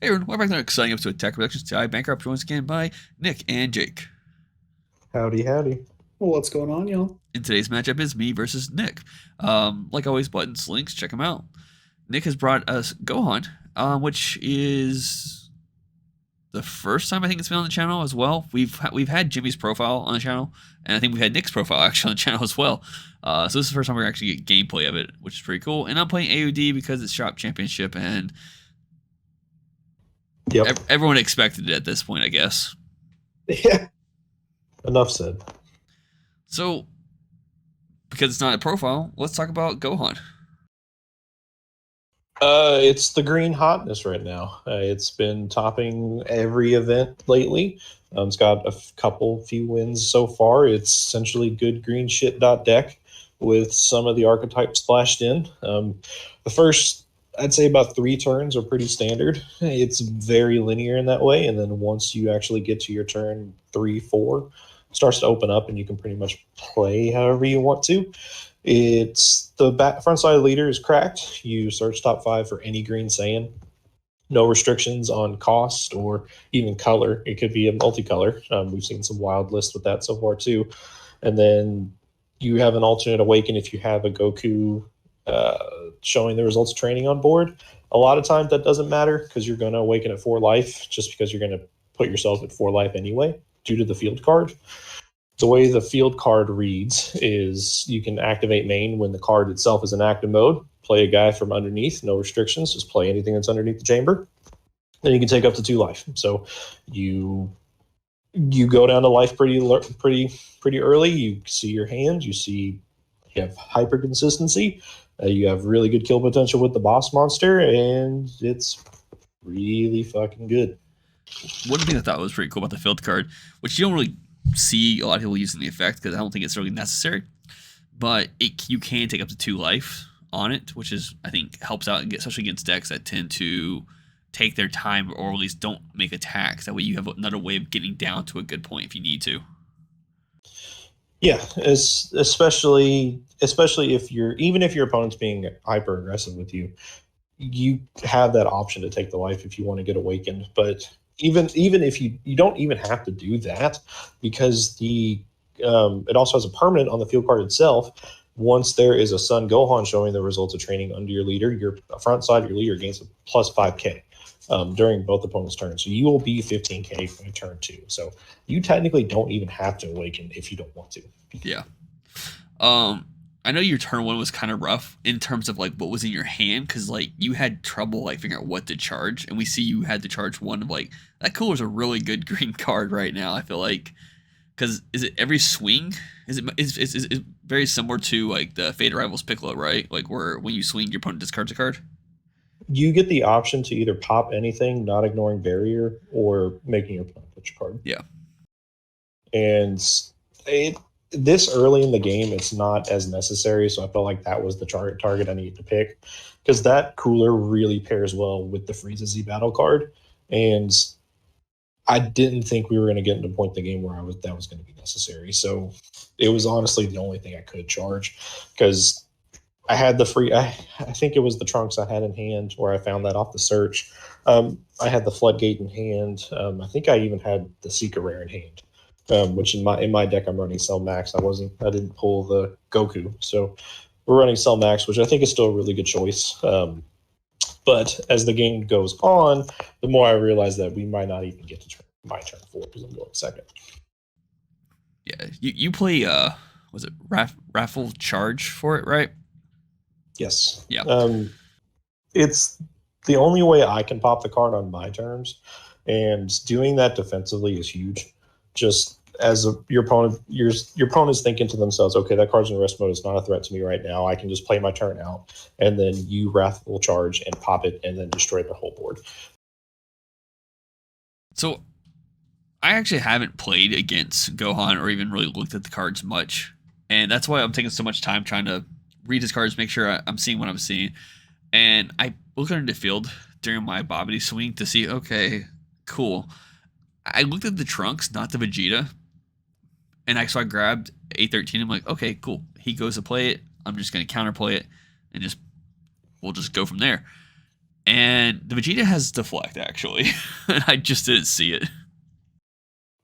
Hey everyone, welcome back to another exciting episode of Tech Productions. Today, Bankrupt joined again by Nick and Jake. Howdy, howdy. Well, what's going on, y'all? And today's matchup is me versus Nick. Like always, buttons, links, check them out. Nick has brought us Gohan, which is the first time I think it's been on the channel as well. We've had Jimmy's profile on the channel, and I think we've had Nick's profile actually on the channel as well. So this is the first time we're actually get gameplay of it, which is pretty cool. And I'm playing AOD because it's Shop Championship, and Yep. everyone expected it at this point, I guess. Yeah. Enough said. So, because it's not a profile, let's talk about Gohan. It's the green hotness right now. It's been topping every event lately. It's got few wins so far. It's essentially good green shit deck with some of the archetypes splashed in. The first, I'd say about 3 turns are pretty standard. It's very linear in that way, and then once you actually get to your turn 3, 4, it starts to open up, and you can pretty much play however you want to. It's the front side leader is cracked. You search top 5 for any green Saiyan. No restrictions on cost or even color. It could be a multicolor. We've seen some wild lists with that so far too. And then you have an alternate awaken if you have a Goku showing the results of training on board. A lot of times that doesn't matter because you're going to awaken at 4 life just because you're going to put yourself at 4 life anyway due to the field card. The way the field card reads is you can activate main when the card itself is in active mode, play a guy from underneath, no restrictions, just play anything that's underneath the chamber. Then you can take up to 2 life. So you go down to life pretty early. You see your hand, you have hyper consistency, you have really good kill potential with the boss monster, and it's really fucking good. One thing I thought was pretty cool about the field card, which you don't really see a lot of people using the effect because I don't think it's really necessary, but you can take up to 2 life on it, which is I think helps out, especially against decks that tend to take their time or at least don't make attacks. That way you have another way of getting down to a good point if you need to. Yeah, especially if your opponent's being hyper aggressive with you, you have that option to take the life if you want to get awakened. But even if you don't even have to do that because it also has a permanent on the field card itself. Once there is a Sun Gohan showing the results of training under your leader, your front side of your leader gains a plus 5k during both opponents' turns. So you will be 15k for turn 2. So you technically don't even have to awaken if you don't want to. Yeah. I know your turn 1 was kind of rough in terms of like what was in your hand because like you had trouble like figuring out what to charge, and we see you had to charge one of like that. Cooler's a really good green card right now. I feel like because is it every swing? Is it very similar to like the Fate Rivals Piccolo, right? Like where when you swing, your opponent discards a card. You get the option to either pop anything, not ignoring barrier, or making your opponent put your card. Yeah. And this early in the game, it's not as necessary. So I felt like that was the target I needed to pick because that cooler really pairs well with the Frieza Z battle card. And I didn't think we were going to get into a point in the game where that was going to be necessary. So it was honestly the only thing I could charge because I had the free. I think it was the trunks I had in hand where I found that off the search. I had the floodgate in hand. I think I even had the Seeker Rare in hand. Which in my deck I'm running Cell Max. I didn't pull the Goku, so we're running Cell Max, which I think is still a really good choice. But as the game goes on, the more I realize that we might not even get to my turn 4 because I'm going second. Yeah, you play was it Raffle Charge for it, right? Yes. Yeah. It's the only way I can pop the card on my terms, and doing that defensively is huge. Just as your opponent is thinking to themselves, okay, that card's in rest mode. It's not a threat to me right now. I can just play my turn out, and then you Wrathful Charge and pop it, and then destroy the whole board. So I actually haven't played against Gohan or even really looked at the cards much, and that's why I'm taking so much time trying to read his cards, make sure I'm seeing what I'm seeing. And I looked into the field during my Bobbity swing to see, okay, cool. I looked at the trunks, not the Vegeta, and so I grabbed A13. I'm like, okay, cool. He goes to play it. I'm just going to counterplay it, and we'll just go from there. And the Vegeta has deflect actually, and I just didn't see it.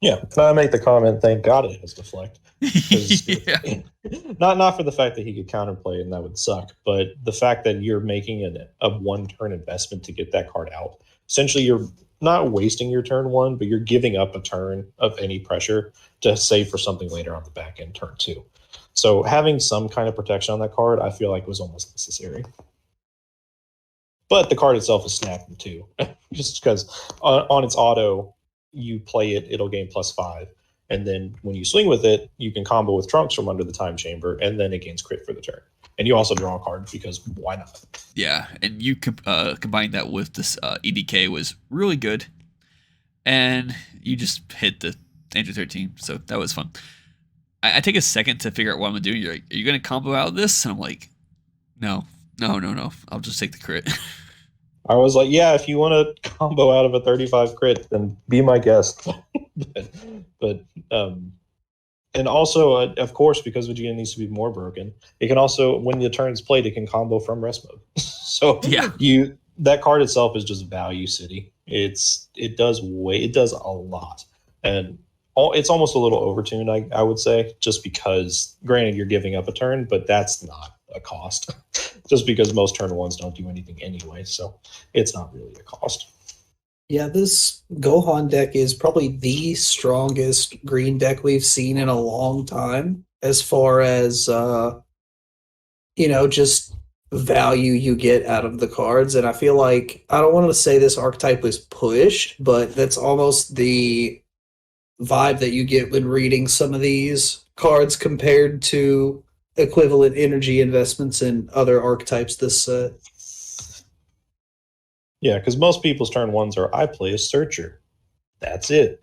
Yeah, I make the comment. Thank God it has deflect, because Yeah. not for the fact that he could counterplay and that would suck, but the fact that you're making a one turn investment to get that card out. Essentially, you're not wasting your turn one, but you're giving up a turn of any pressure to save for something later on the back end, turn two. So having some kind of protection on that card, I feel like was almost necessary. But the card itself is snapped in two, just because on its auto, you play it, it'll gain +5. And then when you swing with it, you can combo with Trunks from under the time chamber, and then it gains crit for the turn. And you also draw a card because why not? Yeah, and you combine that with this EDK was really good, and you just hit the Android 13, so that was fun. I take a second to figure out what I'm doing. You're like, are you going to combo out this? And I'm like, no, no. I'll just take the crit. I was like, yeah, if you want to combo out of a 35 crit, then be my guest. but and also, of course, because Vegeta needs to be more broken, it can also, when the turn's played, it can combo from rest mode. So Yeah. that card itself is just value city. It does a lot, and it's almost a little overtuned, I would say, just because, granted, you're giving up a turn, but that's not a cost. Just because most turn ones don't do anything anyway, so it's not really a cost. Yeah, this Gohan deck is probably the strongest green deck we've seen in a long time as far as just value you get out of the cards. And I feel like I don't want to say this archetype was pushed, but that's almost the vibe that you get when reading some of these cards compared to equivalent energy investments in other archetypes this set. Yeah, because most people's turn ones are, I play a searcher. That's it.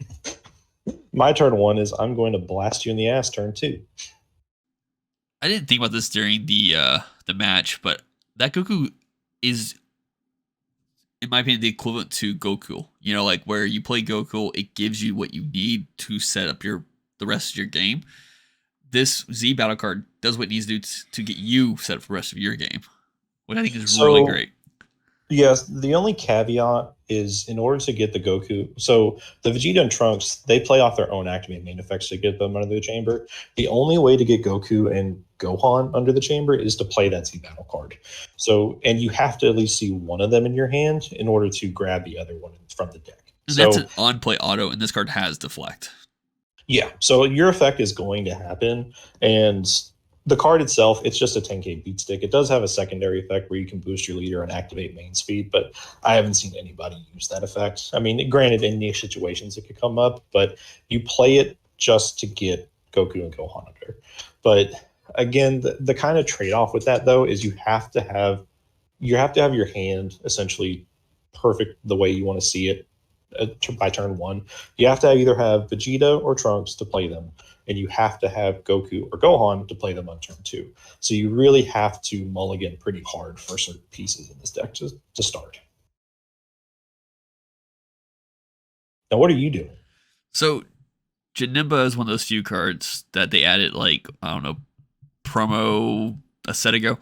My turn one is, I'm going to blast you in the ass, turn two. I didn't think about this during the match, but that Goku is, in my opinion, the equivalent to Goku. You know, like where you play Goku, it gives you what you need to set up the rest of your game. This Z battle card does what it needs to do to get you set up for the rest of your game, which I think is really great. Yes, the only caveat is, in order to get the Goku, so the Vegeta and Trunks, they play off their own activate main effects to get them under the chamber. The only way to get Goku and Gohan under the chamber is to play that Z battle card. So, and you have to at least see one of them in your hand in order to grab the other one from the deck. And that's an on-play auto, and this card has deflect. Yeah, so your effect is going to happen, and the card itself, it's just a 10k beat stick. It does have a secondary effect where you can boost your leader and activate main speed, but I haven't seen anybody use that effect. I mean, granted, in niche situations it could come up, but you play it just to get Goku and Gohan under. But again, the kind of trade-off with that, though, is you have to have your hand essentially perfect the way you want to see it by turn one. You have to either have Vegeta or Trunks to play them, and you have to have Goku or Gohan to play them on turn two. So you really have to mulligan pretty hard for certain pieces in this deck to start. Now, what are you doing? So Janemba is one of those few cards that they added, like, I don't know, promo a set ago,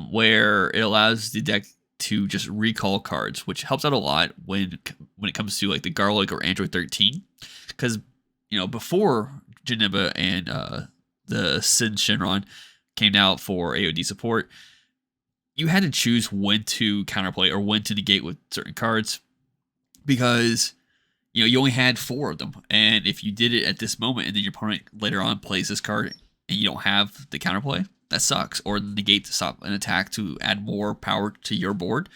where it allows the deck to just recall cards, which helps out a lot when it comes to like the Garlic or Android 13, because before Janemba and the Sin Shenron came out for AOD support, you had to choose when to counterplay or when to negate with certain cards, because you only had 4 of them, and if you did it at this moment and then your opponent later on plays this card and you don't have the counterplay, that sucks. Or negate to stop an attack to add more power to your board.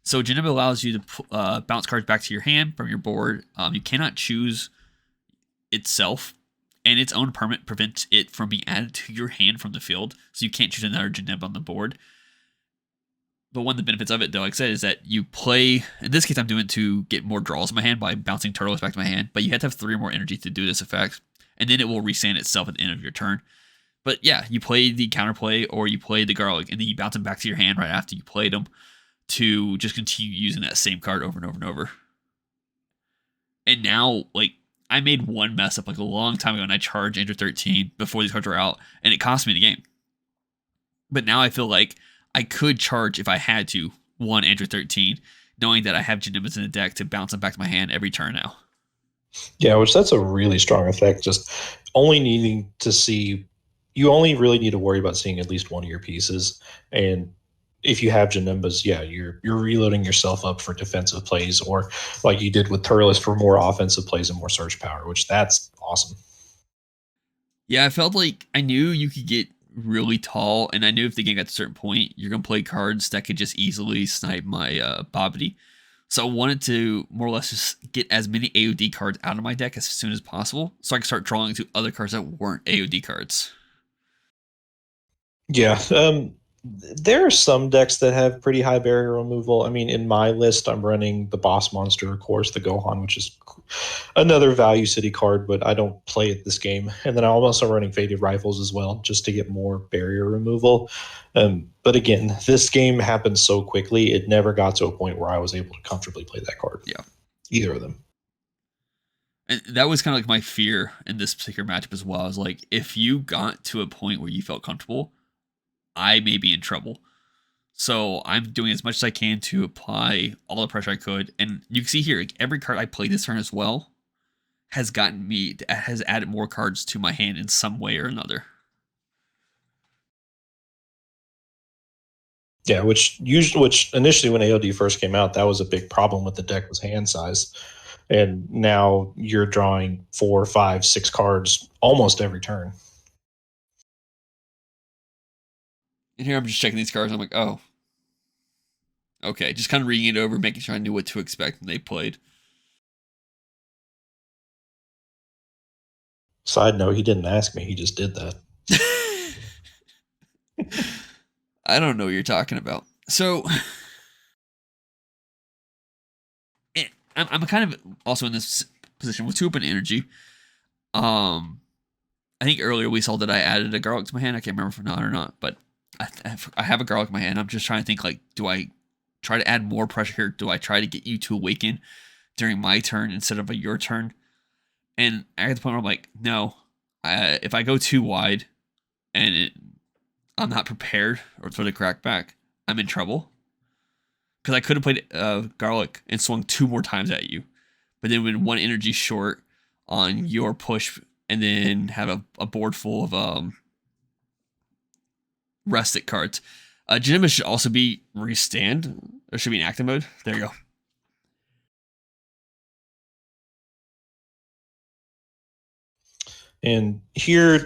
So Janemba allows you to bounce cards back to your hand from your board. You cannot choose itself, and its own permanent prevents it from being added to your hand from the field. So you can't choose another Janemba on the board. But one of the benefits of it, though, like I said, is that you play, in this case I'm doing it to get more draws in my hand by bouncing turtles back to my hand, but you have to have 3 more energy to do this effect, and then it will resand itself at the end of your turn. But yeah, you play the counterplay or you play the Garlic, and then you bounce them back to your hand right after you played them to just continue using that same card over and over and over. And now, like, I made one mess up like a long time ago, and I charged Android 13 before these cards were out, and it cost me the game. But now I feel like I could charge if I had to one Android 13, knowing that I have Genimbus in the deck to bounce them back to my hand every turn now. Yeah, which that's a really strong effect. Just only needing to see, you only really need to worry about seeing at least one of your pieces. And if you have Janimbas, yeah, you're reloading yourself up for defensive plays, or like you did with Turles for more offensive plays and more search power, which that's awesome. Yeah, I felt like I knew you could get really tall, and I knew if the game got to a certain point, you're gonna play cards that could just easily snipe my Bobbity. So I wanted to more or less just get as many AOD cards out of my deck as soon as possible, so I could start drawing to other cards that weren't AOD cards. Yeah, there are some decks that have pretty high barrier removal. I mean, in my list, I'm running the boss monster, of course, the Gohan, which is another value city card, but I don't play it this game. And then I'm also running Faded Rifles as well, just to get more barrier removal. But again, this game happened so quickly, it never got to a point where I was able to comfortably play that card. Yeah. Either of them. And that was kind of like my fear in this particular matchup as well. I was like, if you got to a point where you felt comfortable, I may be in trouble. So I'm doing as much as I can to apply all the pressure I could. And you can see here, like, every card I played this turn as well has added more cards to my hand in some way or another. Yeah, which initially when AOD first came out, that was a big problem with the deck, was hand size. And now you're drawing 4, 5, 6 cards almost every turn. And here I'm just checking these cards. I'm like, oh, okay. Just kind of reading it over, making sure I knew what to expect when they played. Side note, he didn't ask me. He just did that. I don't know what you're talking about. So I'm kind of also in this position with 2 open energy. I think earlier we saw that I added a garlic to my hand. I can't remember if not or not, but I have a garlic in my hand. I'm just trying to think, like, do I try to add more pressure here? Do I try to get you to awaken during my turn instead of your turn? And at the point where I'm like, no, if I go too wide and I'm not prepared or for the crack back, I'm in trouble. Because I could have played garlic and swung 2 more times at you, but then when 1 energy short on your push, and then have a board full of rustic cards. Genema should also be restand. Or should be in active mode. There you go. And here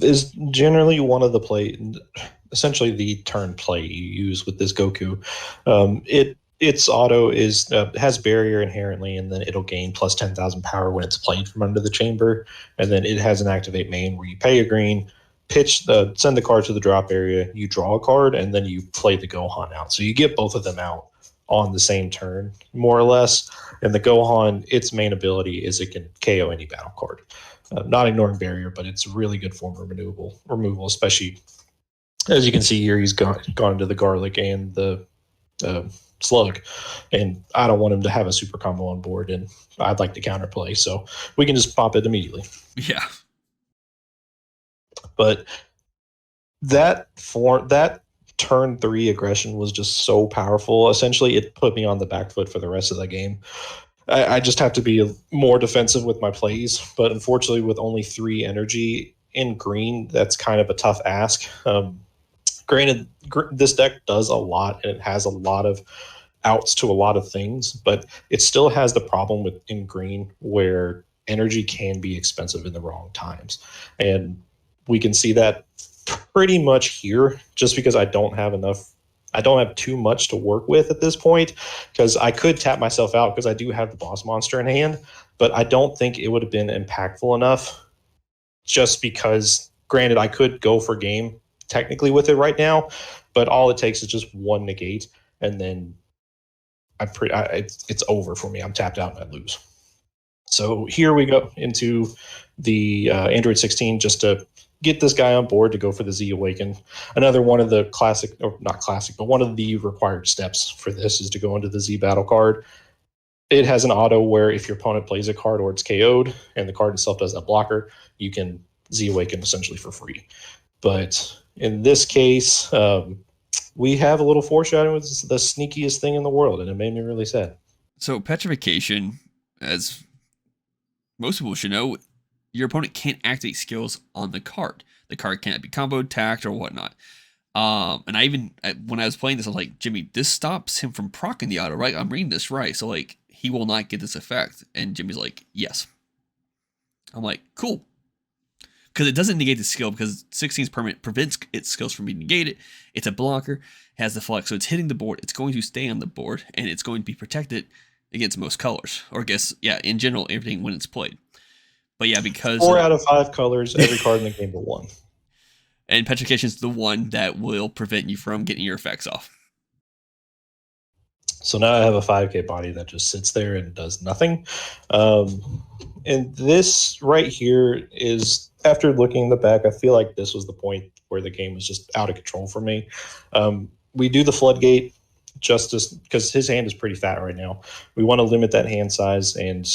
is generally one of the essentially the turn play you use with this Goku. Its auto has barrier inherently, and then it'll gain plus 10,000 power when it's played from under the chamber. And then it has an activate main where you pay a green, send the card to the drop area, you draw a card, and then you play the Gohan out. So you get both of them out on the same turn, more or less. And the Gohan, its main ability is it can KO any battle card. Not ignoring barrier, but it's a really good form of removal, especially as you can see here, he's gone into the garlic and the slug, and I don't want him to have a super combo on board, and I'd like to counterplay, so we can just pop it immediately. Yeah. But that turn 3 aggression was just so powerful. Essentially, it put me on the back foot for the rest of the game. I just have to be more defensive with my plays, but unfortunately, with only 3 energy in green, that's kind of a tough ask. Granted, this deck does a lot, and it has a lot of outs to a lot of things, but it still has the problem in green where energy can be expensive in the wrong times. And we can see that pretty much here, just because I don't have too much to work with at this point, because I could tap myself out because I do have the boss monster in hand, but I don't think it would have been impactful enough, just because, granted, I could go for game technically with it right now, but all it takes is just 1 negate, and then it's over for me. I'm tapped out and I lose. So here we go into the Android 16 just to get this guy on board to go for the Z Awaken. Another one of the one of the required steps for this is to go into the Z Battle card. It has an auto where if your opponent plays a card or it's KO'd and the card itself does that blocker, you can Z Awaken essentially for free. But in this case, we have a little foreshadowing with the sneakiest thing in the world, and it made me really sad. So petrification, as most people should know, your opponent can't activate skills on the card. The card can't be comboed, tacked, or whatnot. And I even, when I was playing this, I was like, Jimmy, this stops him from proccing the auto, right? I'm reading this right. So, like, he will not get this effect. And Jimmy's like, yes. I'm like, cool. Because it doesn't negate the skill, because 16's permanent prevents its skills from being negated. It's a blocker, has the flex, so it's hitting the board. It's going to stay on the board, and it's going to be protected against most colors. Or I guess, yeah, in general, everything when it's played. But yeah, because 4 out of 5 colors, every card in the game but 1. And petrification is the one that will prevent you from getting your effects off. So now I have a 5k body that just sits there and does nothing. And this right here is, after looking in the back, I feel like this was the point where the game was just out of control for me. We do the floodgate just because his hand is pretty fat right now. We want to limit that hand size, and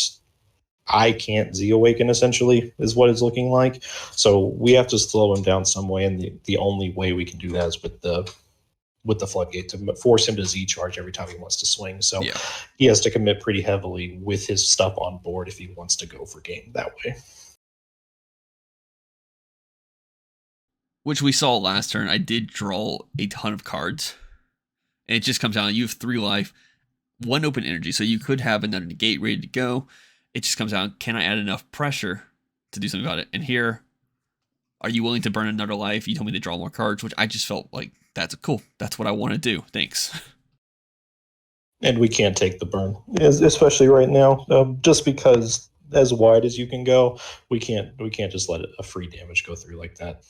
I can't Z Awaken, essentially, is what it's looking like. So we have to slow him down some way, and the only way we can do that is with the floodgate to force him to Z charge every time he wants to swing. So yeah, he has to commit pretty heavily with his stuff on board if he wants to go for game that way. Which we saw last turn. I did draw a ton of cards. And it just comes down, you have 3 life, 1 open energy. So you could have another negate ready to go. It just comes down, can I add enough pressure to do something about it? And here, are you willing to burn another life? You told me to draw more cards, which I just felt like, that's cool. That's what I want to do. Thanks. And we can't take the burn, especially right now, just because as wide as you can go, we can't just let a free damage go through like that.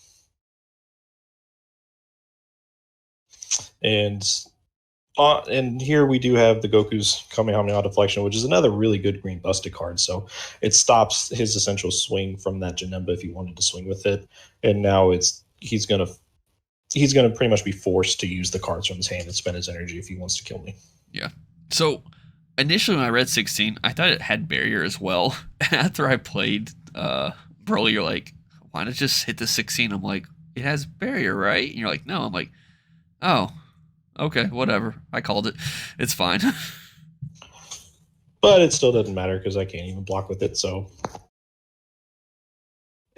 And here we do have the Goku's Kamehameha Deflection, which is another really good green busted card. So it stops his essential swing from that Janemba if he wanted to swing with it. And now he's gonna pretty much be forced to use the cards from his hand and spend his energy if he wants to kill me. Yeah. So initially when I read 16, I thought it had barrier as well. And after I played Broly, you're like, why not just hit the 16? I'm like, it has barrier, right? And you're like, no. I'm like, oh. Okay, whatever. I called it. It's fine. But it still doesn't matter because I can't even block with it, so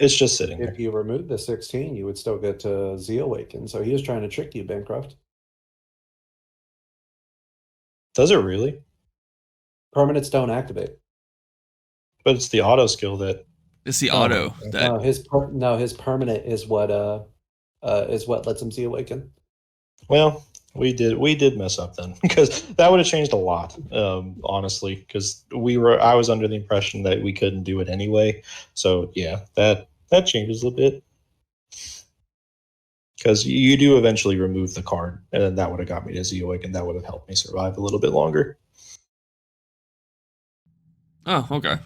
it's just sitting there. If you remove the 16, you would still get to Z Awaken. So he was trying to trick you, Bancroft. Does it really? Permanents don't activate. But it's the auto skill that. It's the auto that. His permanent is what lets him Z Awaken. Well, we did mess up then, because that would have changed a lot, honestly, because I was under the impression that we couldn't do it anyway. So yeah, that changes a bit, because you do eventually remove the card, and then that would have got me to Z Awaken. That would have helped me survive a little bit longer. Oh, okay.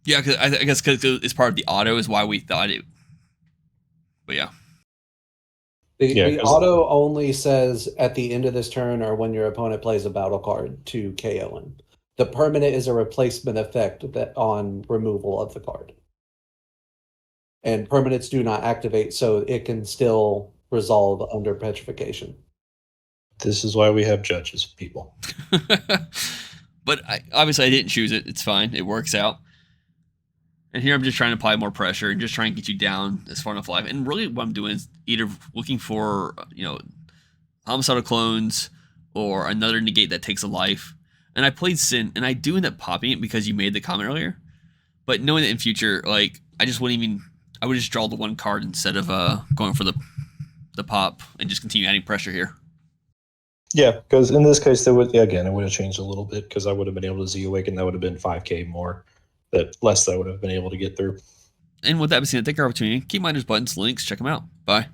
Yeah, cause I guess because it's part of the auto is why we thought it. But yeah. The auto only says at the end of this turn or when your opponent plays a battle card to KO him. The permanent is a replacement effect on removal of the card. And permanents do not activate, so it can still resolve under petrification. This is why we have judges, people. But obviously I didn't choose it. It's fine. It works out. And here I'm just trying to apply more pressure and just trying to get you down as far enough life. And really what I'm doing is either looking for, homicidal clones or another negate that takes a life. And I played Sin, and I do end up popping it because you made the comment earlier. But knowing that in future, like, I would just draw the 1 card instead of going for the pop and just continue adding pressure here. Yeah, because in this case, it would have changed a little bit because I would have been able to Z Awaken. That would have been 5k more. Less that I would have been able to get through. And with that being said, thank you for your opportunity. Keep minders, buttons, links, check them out. Bye.